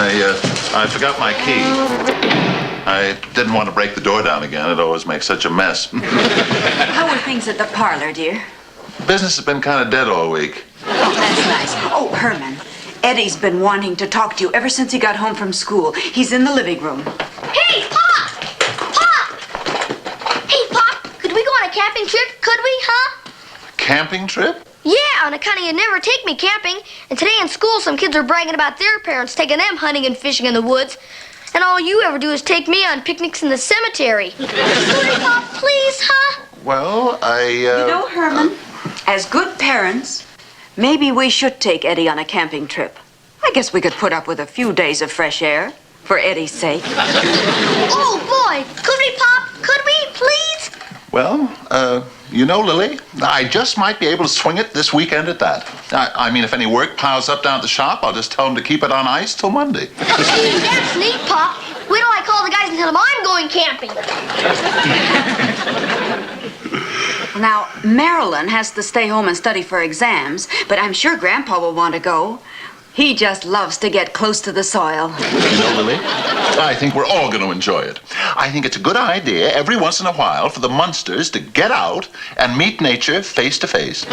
I forgot my key. I didn't want to break the door down again. It always makes such a mess. How are things at the parlor, dear? Business has been kind of dead all week. Oh, that's nice. Oh, Herman, Eddie's been wanting to talk to you ever since he got home from school. He's in the living room. Hey, Pop! Pop! Hey, Pop, could we go on a camping trip? Could we, huh? Camping trip? Yeah, on account of you never take me camping. And today in school, some kids are bragging about their parents taking them hunting and fishing in the woods. And all you ever do is take me on picnics in the cemetery. Could we, Pop, please, huh? Well, You know, Herman, as good parents, maybe we should take Eddie on a camping trip. I guess we could put up with a few days of fresh air, for Eddie's sake. Oh, boy. Could we, Pop? Could we, please? Well, you know, Lily, I just might be able to swing it this weekend at that. I mean, if any work piles up down at the shop, I'll just tell them to keep it on ice till Monday. That's neat, Pop. Wait till I call the guys and tell them I'm going camping. Now, Marilyn has to stay home and study for exams, but I'm sure Grandpa will want to go. He just loves to get close to the soil. You know, Lily, I think we're all going to enjoy it. I think it's a good idea every once in a while for the Munsters to get out and meet nature face to face.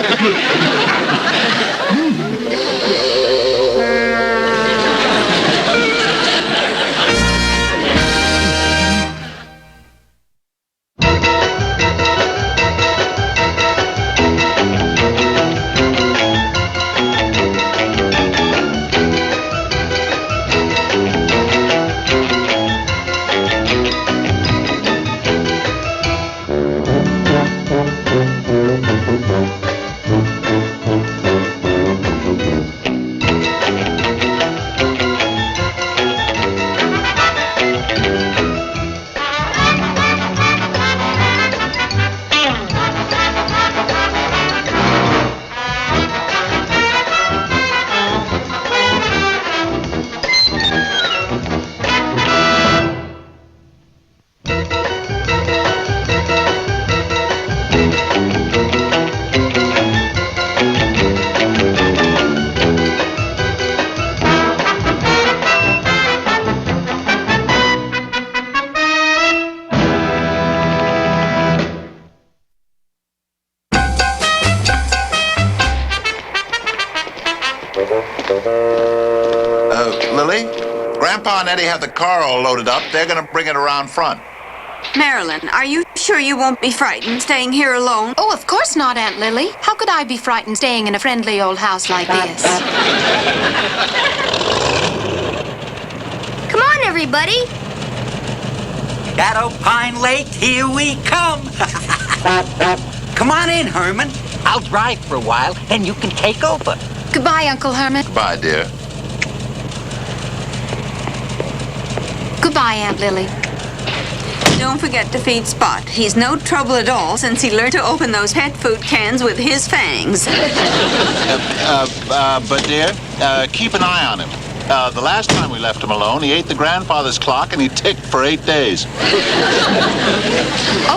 Lily, Grandpa and Eddie have the car all loaded up. They're going to bring it around front. Marilyn, are you sure you won't be frightened staying here alone? Oh, of course not, Aunt Lily. How could I be frightened staying in a friendly old house like this? Come on, everybody. Shadow Pine Lake, here we come. Come on in, Herman. I'll drive for a while, and you can take over. Goodbye, Uncle Herman. Goodbye, dear. Goodbye, Aunt Lily. Don't forget to feed Spot. He's no trouble at all since he learned to open those pet food cans with his fangs. But dear, keep an eye on him. The last time we left him alone, he ate the grandfather's clock and he ticked for 8 days.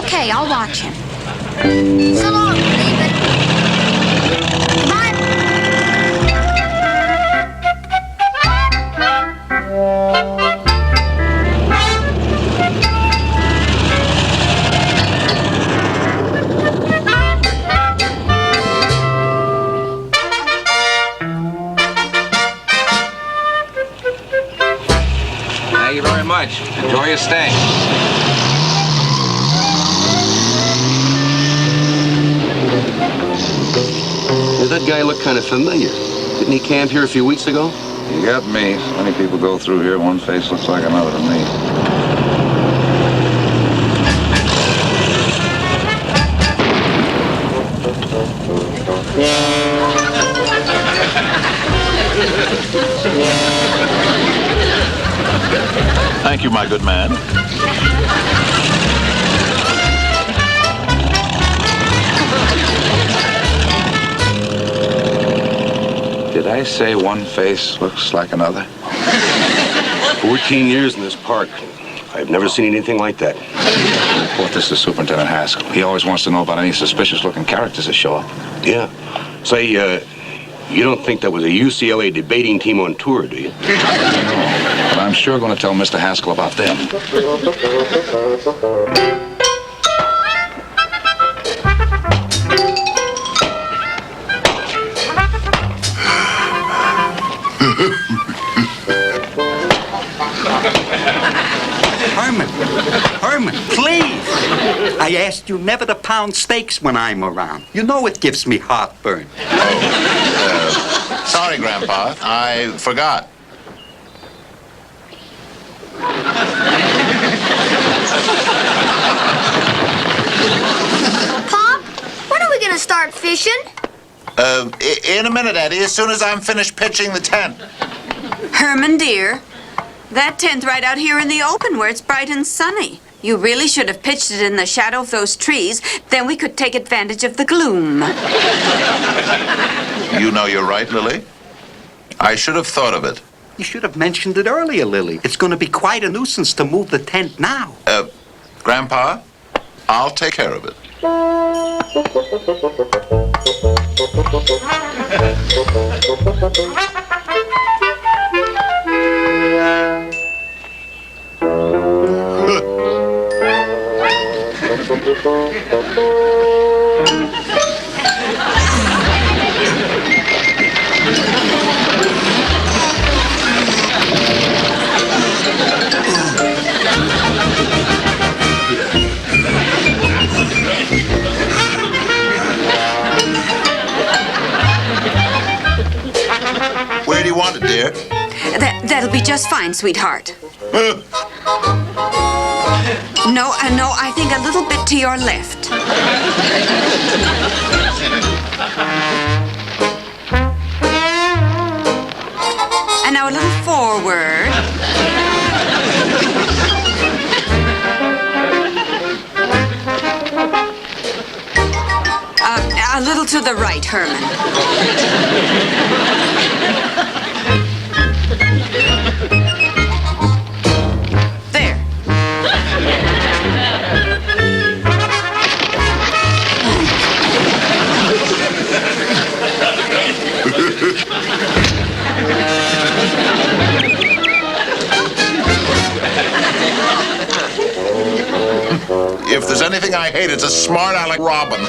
Okay, I'll watch him. So long, David. Bye. Thank you very much. Enjoy your stay. That guy looked kind of familiar. Didn't he camp here a few weeks ago? You got me. Many people go through here. One face looks like another to me. Thank you, my good man. Did I say one face looks like another? 14 years in this park. I've never seen anything like that. Report this to Superintendent Haskell. He always wants to know about any suspicious-looking characters that show up. Yeah. Say, you don't think that was a UCLA debating team on tour, do you? No. I'm sure going to tell Mr. Haskell about them. Herman, please. I asked you never to pound steaks when I'm around. You know it gives me heartburn. Sorry, Grandpa. I forgot. Pop, when are we gonna start fishing? In a minute, Eddie, as soon as I'm finished pitching the tent. Herman, dear, that tent right out here in the open where it's bright and sunny. You really should have pitched it in the shadow of those trees. Then we could take advantage of the gloom. You know you're right, Lily. I should have thought of it. You should have mentioned it earlier, Lily. It's going to be quite a nuisance to move the tent now. Grandpa, I'll take care of it. Where do you want it, dear? That'll be just fine, sweetheart. No, I think a little bit to your left. And now a little forward. A little to the right, Herman. There. If there's anything I hate, it's a smart aleck robin.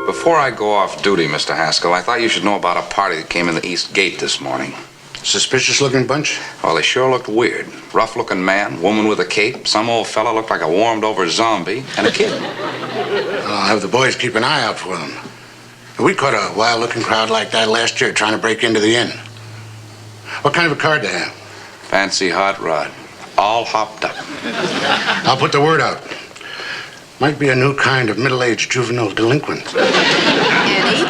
Before I go off duty, Mr. Haskell, I thought you should know about a party that came in the East Gate this morning. Suspicious-looking bunch? Well, they sure looked weird. Rough-looking man, woman with a cape, some old fella looked like a warmed-over zombie, and a kid. I'll have the boys keep an eye out for them. We caught a wild-looking crowd like that last year trying to break into the inn. What kind of a car do they have? Fancy hot rod. All hopped up. I'll put the word out. Might be a new kind of middle-aged juvenile delinquent. Eddie,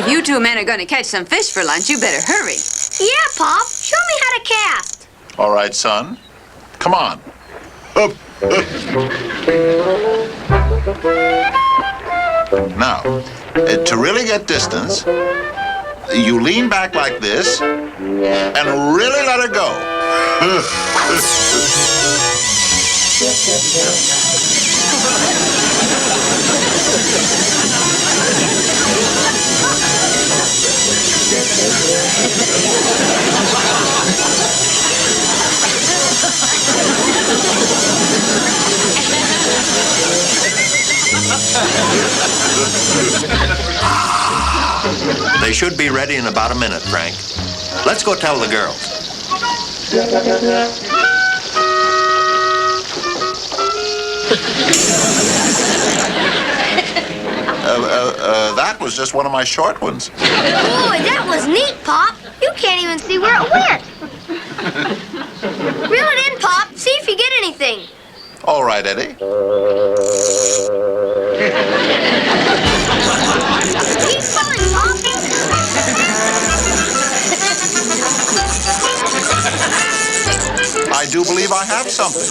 if you two men are going to catch some fish for lunch, you better hurry. Yeah, Pop. Show me how to cast. All right, son. Come on. Up, up. Now, to really get distance, you lean back like this and really let her go. They should be ready in about a minute, Frank. Let's go tell the girls. That was just one of my short ones. Boy, that was neat, Pop. You can't even see where it went. Reel it in, Pop. See if you get anything. All right, Eddie. Keep going, Pop. I do believe I have something.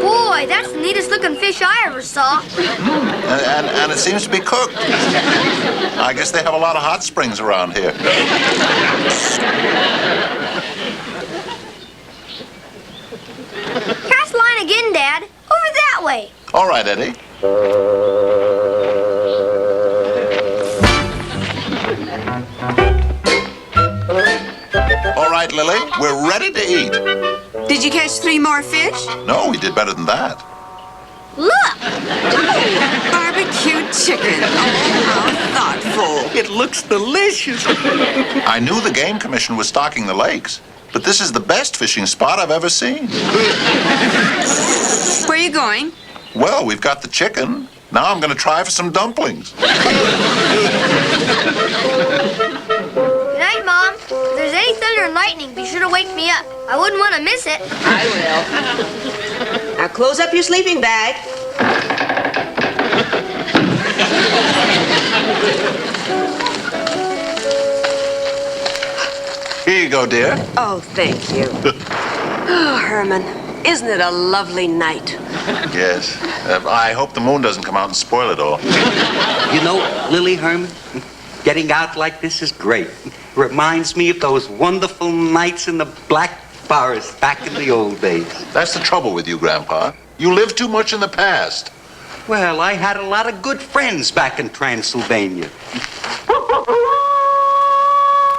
Boy, that's the neatest looking fish I ever saw. And it seems to be cooked. I guess they have a lot of hot springs around here. Cast line again, Dad. Over that way. All right, Eddie. right, Lily. We're ready to eat. Did you catch 3 more fish? No, we did better than that. Look! Barbecued chicken. Oh, how thoughtful. It looks delicious. I knew the Game Commission was stocking the lakes, but this is the best fishing spot I've ever seen. Where are you going? Well, we've got the chicken. Now I'm going to try for some dumplings. Good night, Mom. If there's any thunder and lightning, be sure to wake me up. I wouldn't want to miss it. I will. Now close up your sleeping bag. Here you go, dear. Oh, thank you. Oh, Herman, isn't it a lovely night? Yes. I hope the moon doesn't come out and spoil it all. You know, Lily, Herman, getting out like this is great. Reminds me of those wonderful nights in the Black Forest back in the old days. That's the trouble with you, Grandpa. You live too much in the past. Well, I had a lot of good friends back in Transylvania.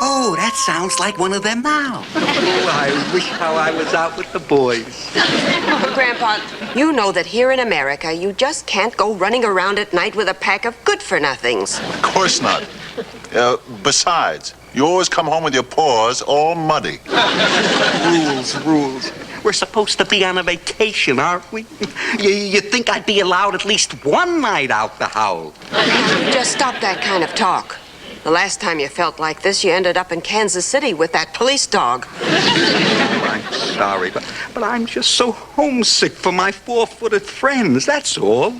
Oh, that sounds like one of them now. Oh, I wish how I was out with the boys. Oh, Grandpa, you know that here in America, you just can't go running around at night with a pack of good-for-nothings. Of course not. Besides, you always come home with your paws all muddy. Rules. We're supposed to be on a vacation, aren't we? You think I'd be allowed at least one night out to howl? You just stop that kind of talk. The last time you felt like this, you ended up in Kansas City with that police dog. I'm sorry, but I'm just so homesick for my 4-footed friends, that's all.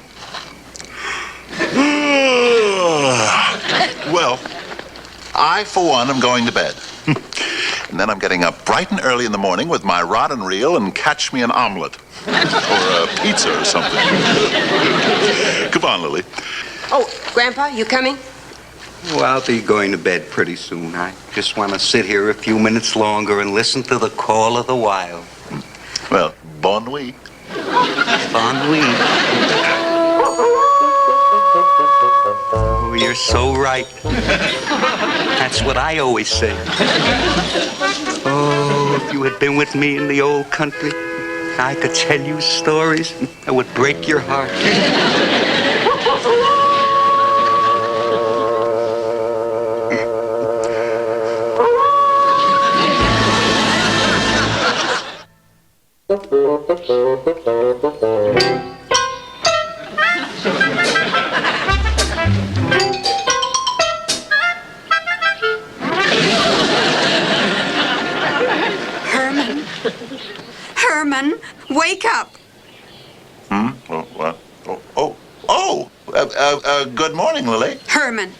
Well, I, for one, am going to bed. And then I'm getting up bright and early in the morning with my rod and reel and catch me an omelet. Or a pizza or something. Come on, Lily. Oh, Grandpa, you coming? Well, I'll be going to bed pretty soon. I just want to sit here a few minutes longer and listen to the call of the wild. Well, bon nuit. Bon nuit. Oh, you're so right. That's what I always say. Oh, if you had been with me in the old country, I could tell you stories that would break your heart. Herman, wake up. What? Good morning, Lily. Herman,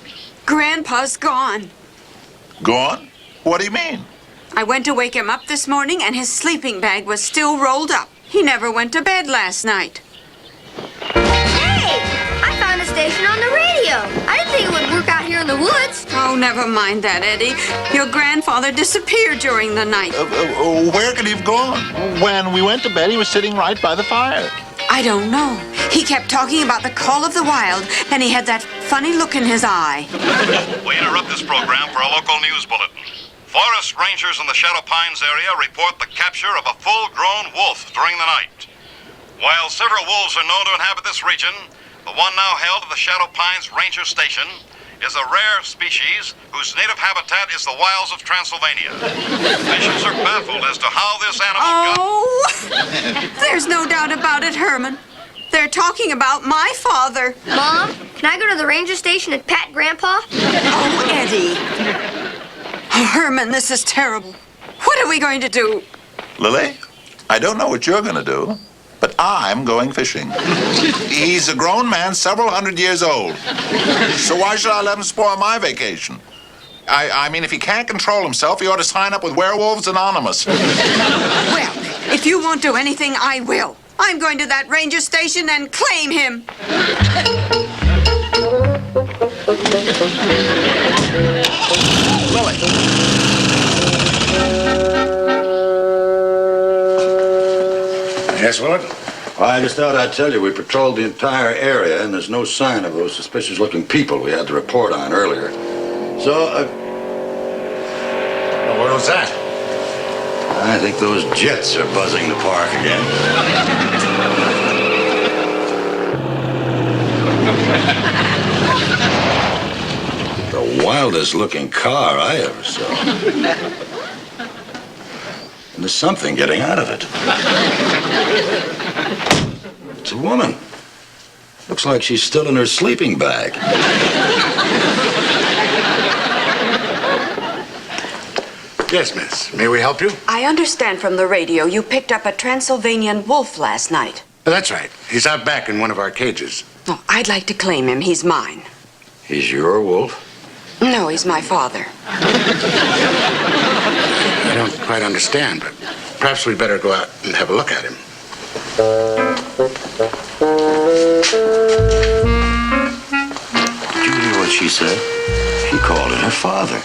Grandpa's gone. Gone? What do you mean? I went to wake him up this morning and his sleeping bag was still rolled up. He never went to bed last night. Hey! I found a station on the radio. I didn't think it would work out here in the woods. Oh, never mind that, Eddie. Your grandfather disappeared during the night. Where could he have gone? When we went to bed, he was sitting right by the fire. I don't know. He kept talking about the call of the wild, and he had that funny look in his eye. We interrupt this program for a local news bulletin. Forest rangers in the Shadow Pines area report the capture of a full-grown wolf during the night. While several wolves are known to inhabit this region, the one now held at the Shadow Pines Ranger Station is a rare species whose native habitat is the wilds of Transylvania. Officials are baffled as to how this animal Oh, there's no doubt about it, Herman. They're talking about my father. Mom, can I go to the ranger station and pat Grandpa? Oh, Eddie. Oh, Herman, this is terrible. What are we going to do? Lily, I don't know what you're going to do, but I'm going fishing. He's a grown man, several hundred years old. So why should I let him spoil my vacation? I mean, if he can't control himself, he ought to sign up with Werewolves Anonymous. Well, if you won't do anything, I will. I'm going to that ranger station and claim him. Lily. Yes, what? Well, I just thought I'd tell you we patrolled the entire area and there's no sign of those suspicious-looking people we had to report on earlier. So, What was that? I think those jets are buzzing the park again. The wildest looking car I ever saw. And there's something getting out of it. It's a woman. Looks like she's still in her sleeping bag. Yes, miss. May we help you? I understand from the radio you picked up a Transylvanian wolf last night. That's right. He's out back in one of our cages. Oh, I'd like to claim him. He's mine. He's your wolf? No, he's my father. I don't quite understand, but perhaps we'd better go out and have a look at him. Did you hear what she said? She called it her father.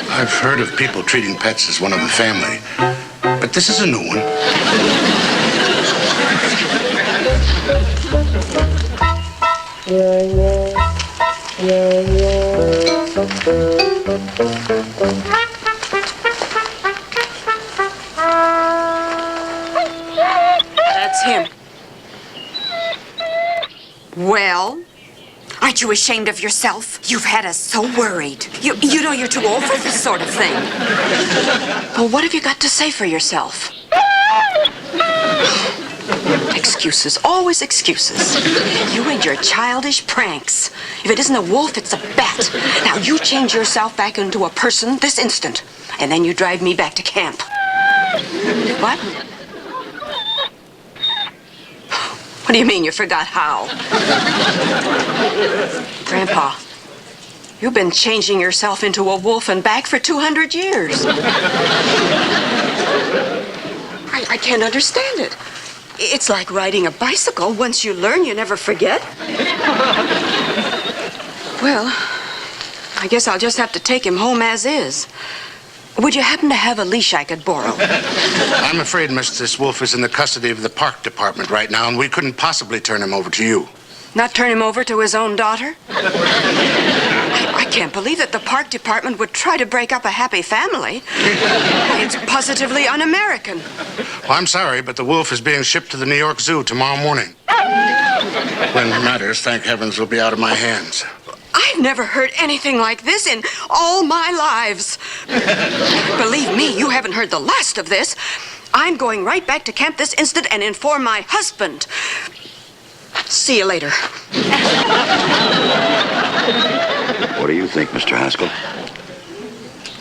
I've heard of people treating pets as one of the family, but this is a new one. That's him. Well, aren't you ashamed of yourself? You've had us so worried. You know you're too old for this sort of thing. Well, what have you got to say for yourself? Excuses, always excuses. You and your childish pranks. If it isn't a wolf, it's a bat. Now you change yourself back into a person this instant, and then you drive me back to camp. What? What do you mean you forgot how? Grandpa, you've been changing yourself into a wolf and back for 200 years. I can't understand it. It's like riding a bicycle. Once you learn, you never forget. Well, I guess I'll just have to take him home as is. Would you happen to have a leash I could borrow? I'm afraid, miss, this wolf is in the custody of the park department right now, and we couldn't possibly turn him over to you. Not turn him over to his own daughter? I can't believe that the park department would try to break up a happy family. It's positively un-American. Well, I'm sorry, but the wolf is being shipped to the New York Zoo tomorrow morning. When matters, thank heavens, will be out of my hands. I've never heard anything like this in all my lives. Believe me, you haven't heard the last of this. I'm going right back to camp this instant and inform my husband. See you later. What do you think, Mr. Haskell?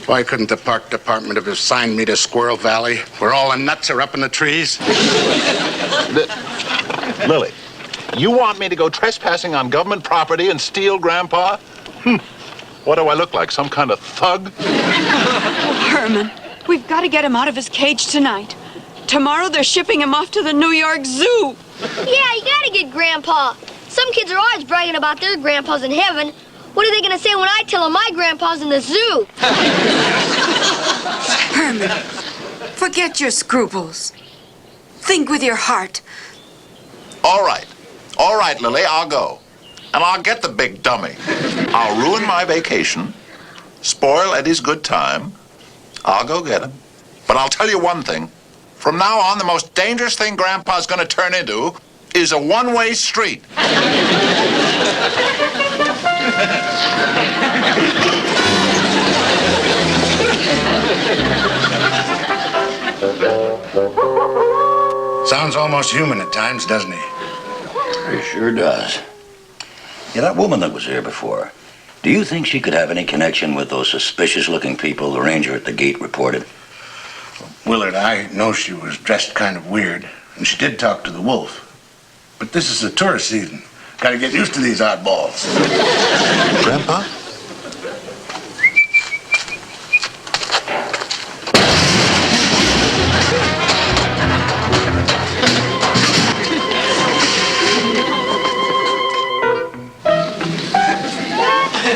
Why couldn't the park department have assigned me to Squirrel Valley, where all the nuts are up in the trees? Lily, you want me to go trespassing on government property and steal Grandpa? What do I look like, some kind of thug? Oh, Herman, we've got to get him out of his cage tonight. Tomorrow they're shipping him off to the New York Zoo. Yeah, you gotta get Grandpa. Some kids are always bragging about their grandpas in heaven. What are they gonna say when I tell them my grandpa's in the zoo? Herman, forget your scruples. Think with your heart. All right, Lily, I'll go. And I'll get the big dummy. I'll ruin my vacation, spoil Eddie's good time. I'll go get him. But I'll tell you one thing. From now on, the most dangerous thing Grandpa's going to turn into is a one-way street. Sounds almost human at times, doesn't he? He sure does. Yeah, that woman that was here before, do you think she could have any connection with those suspicious-looking people the ranger at the gate reported? Willard, I know she was dressed kind of weird, and she did talk to the wolf. But this is the tourist season. Gotta get used to these oddballs. Grandpa?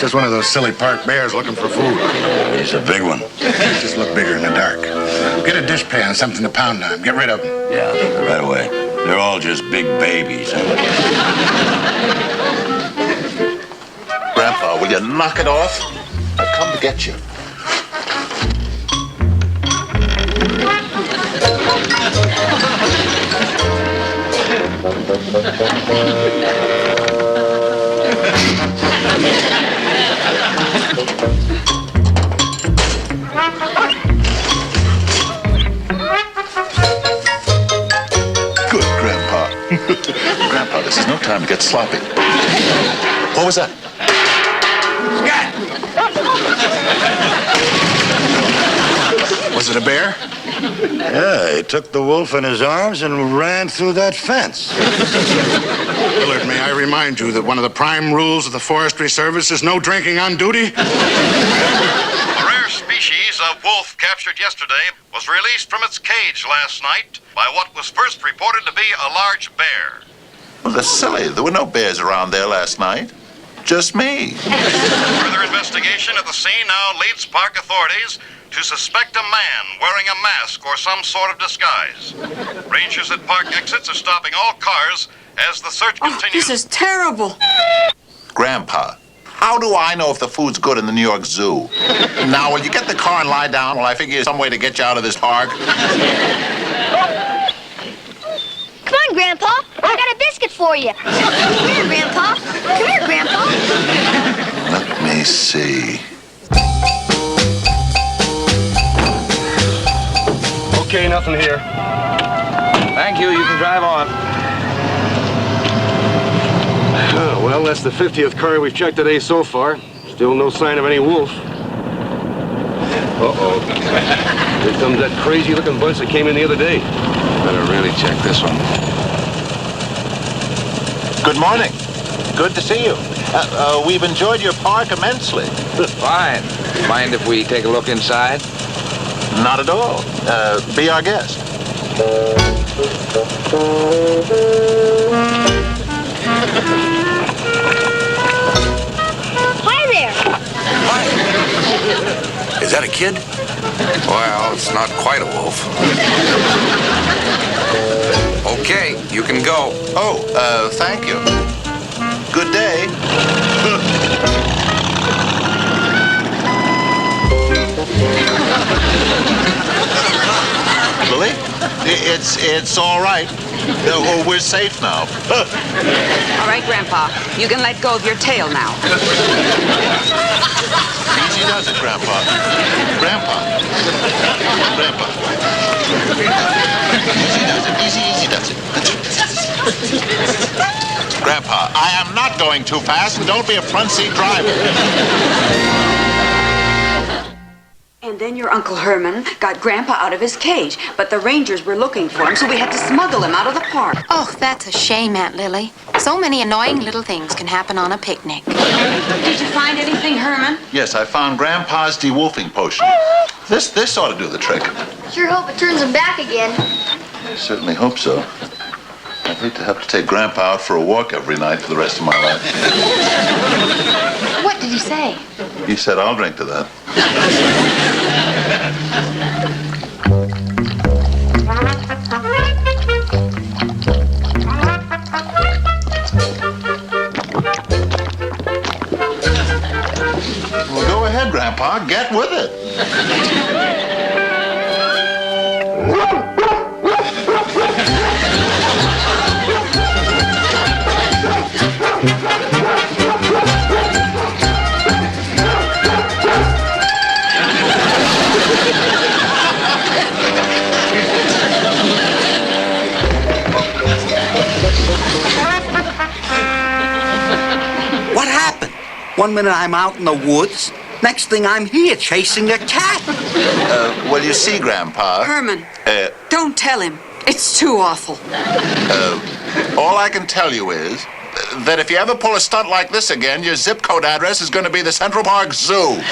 Just one of those silly park bears looking for food. He's a big one. They just look bigger in the dark. Get a dishpan, something to pound on. Get rid of them. Yeah, right away. They're all just big babies, huh? Grandpa, will you knock it off? I've come to get you. Good, Grandpa. Grandpa, this is no time to get sloppy. What was that? Was it a bear? Yeah, he took the wolf in his arms and ran through that fence. Willard, may I remind you that one of the prime rules of the Forestry Service is no drinking on duty? A rare species of wolf captured yesterday was released from its cage last night by what was first reported to be a large bear. Well, that's silly. There were no bears around there last night. Just me. Further investigation at the scene now leads park authorities to suspect a man wearing a mask or some sort of disguise. Rangers at park exits are stopping all cars as the search continues. This is terrible. Grandpa, how do I know if the food's good in the New York Zoo? Now, will you get the car and lie down while I figure some way to get you out of this park? Come on, Grandpa. I got a biscuit for you. Come here, Grandpa. Come here, Grandpa. Let me see. Okay, nothing here. Thank you. You can drive on. Oh, well, that's the 50th car we've checked today so far. Still no sign of any wolf. Uh-oh. Here comes that crazy-looking bunch that came in the other day. Better really check this one. Good morning. Good to see you. We've enjoyed your park immensely. Fine. Mind if we take a look inside? Not at all. Be our guest. Hi there. Is that a kid? Well, it's not quite a wolf. Okay, you can go. Oh, thank you. Good day. Lily, it's all right. We're safe now. All right, Grandpa. You can let go of your tail now. Easy does it, Grandpa. Grandpa. Grandpa. Easy does it. Easy does it. Grandpa, I am not going too fast, and don't be a front seat driver. And then your Uncle Herman got Grandpa out of his cage, but the Rangers were looking for him, so we had to smuggle him out of the park. Oh, that's a shame, Aunt Lily. So many annoying little things can happen on a picnic. Did you find anything, Herman? Yes, I found Grandpa's de-wolfing potion. This ought to do the trick. Sure hope it turns him back again. I certainly hope so. I'd hate to have to take Grandpa out for a walk every night for the rest of my life. What did he say? He said, I'll drink to that. Well, go ahead, Grandpa. Get with it. What happened? One minute I'm out in the woods. Next thing I'm here chasing a cat. Well, you see, Grandpa... Herman, don't tell him. It's too awful. All I can tell you is that if you ever pull a stunt like this again, your zip code address is going to be the Central Park Zoo.